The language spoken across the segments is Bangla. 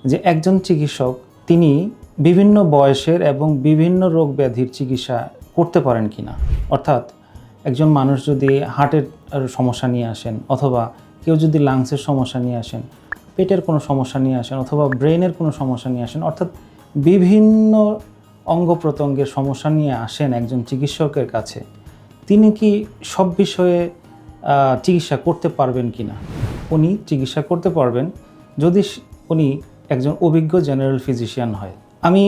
যে একজন চিকিৎসক তিনি বিভিন্ন বয়সের এবং বিভিন্ন রোগ ব্যাধির চিকিৎসা করতে পারেন কিনা। অর্থাৎ একজন মানুষ যদি হার্টের সমস্যা নিয়ে আসেন, অথবা কেউ যদি লাংসের সমস্যা নিয়ে আসেন, পেটের কোনো সমস্যা নিয়ে আসেন, অথবা ব্রেনের কোনো সমস্যা নিয়ে আসেন, অর্থাৎ বিভিন্ন অঙ্গ প্রত্যঙ্গের সমস্যা নিয়ে আসেন একজন চিকিৎসকের কাছে, তিনি কি সব বিষয়ে চিকিৎসা করতে পারবেন কিনা। উনি চিকিৎসা করতে পারবেন যদি উনি একজন অভিজ্ঞ জেনারেল ফিজিশিয়ান হয়। আমি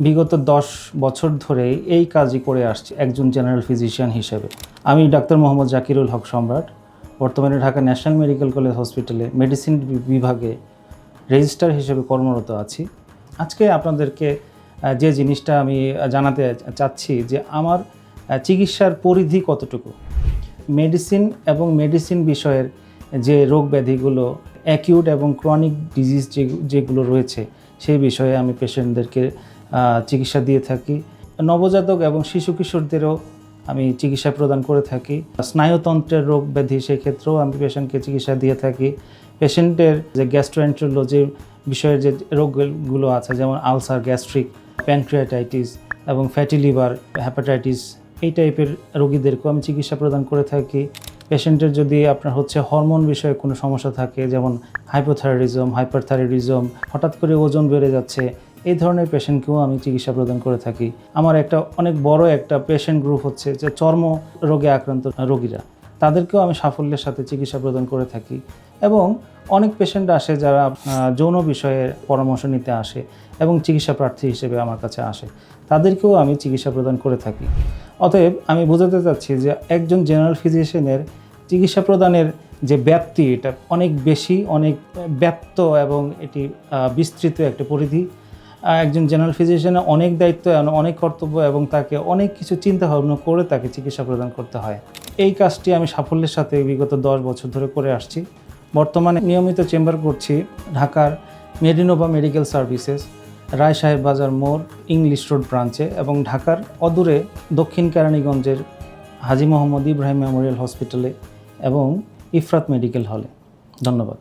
বিগত 10 বছর ধরে এই কাজই করে আসছি একজন জেনারেল ফিজিশিয়ান হিসেবে। আমি ডাক্তার মোহাম্মদ জাকিরুল হক সম্রাট, বর্তমানে ঢাকা ন্যাশনাল মেডিকেল কলেজ হসপিটালে মেডিসিন বিভাগে রেজিস্ট্রার হিসেবে কর্মরত আছি। আজকে আপনাদেরকে যে জিনিসটা আমি জানাতে চাচ্ছি যে আমার চিকিৎসার পরিধি কতটুকু। মেডিসিন এবং মেডিসিন বিষয়ের যে রোগ ব্যাধিগুলো, অ্যাকিউট এবং ক্রনিক ডিজিজ যেগুলো রয়েছে, সেই বিষয়ে আমি পেশেন্টদেরকে চিকিৎসা দিয়ে থাকি। নবজাতক এবং শিশু কিশোরদেরও আমি চিকিৎসা প্রদান করে থাকি। স্নায়ুতন্ত্রের রোগ ব্যাধি, সেক্ষেত্রেও আমি পেশেন্টকে চিকিৎসা দিয়ে থাকি। পেশেন্টের যে গ্যাস্ট্রোএন্টারোলজি বিষয়ের যে রোগগুলো আছে, যেমন আলসার, গ্যাস্ট্রিক, প্যানক্রিয়াটাইটিস এবং ফ্যাটি লিভার, হ্যাপাটাইটিস, এই টাইপের রোগীদেরকেও আমি চিকিৎসা প্রদান করে থাকি। পেশেন্টের যদি আপনার হরমোন বিষয়ে কোনো সমস্যা থাকে, যেমন হাইপোথাইরয়েডিজম, হাইপারথাইরয়েডিজম, হঠাৎ করে ওজন বেড়ে যাচ্ছে, এই ধরনের পেশেন্টকেও আমি চিকিৎসা প্রদান করে থাকি। আমার অনেক বড় একটা পেশেন্ট গ্রুপ হচ্ছে যে চর্ম রোগে আক্রান্ত রোগীরা, তাদেরকেও আমি সাফল্যের সাথে চিকিৎসা প্রদান করে থাকি। এবং অনেক পেশেন্ট আসে যারা যৌন বিষয়ে পরামর্শ নিতে আসে এবং চিকিৎসা প্রার্থী হিসেবে আমার কাছে আসে, তাদেরকেও আমি চিকিৎসা প্রদান করে থাকি। অতএব আমি বোঝাতে চাচ্ছি যে একজন জেনারেল ফিজিশিয়ানের চিকিৎসা প্রদানের যে ব্যাপ্তি, এটা অনেক বেশি, অনেক ব্যাপ্ত এবং এটি বিস্তৃত একটা পরিধি। একজন জেনারেল ফিজিশিয়ানের অনেক দায়িত্ব, অনেক কর্তব্য এবং তাকে অনেক কিছু চিন্তা ভাবনা করে তাকে চিকিৎসা প্রদান করতে হয়। এই কাজটি আমি সাফল্যের সাথে বিগত 10 বছর ধরে করে আসছি। বর্তমানে নিয়মিত চেম্বার করছি ঢাকার মেডিনোভা মেডিকেল সার্ভিসেস, রায় সাহেব বাজার মোড়, ইংলিশ রোড ব্রাঞ্চে, এবং ঢাকার অদূরে দক্ষিণ কেরানীগঞ্জের হাজী মোহাম্মদ ইব্রাহিম মেমোরিয়াল হসপিটালে এবং ইফরাত মেডিকেল হলে। ধন্যবাদ।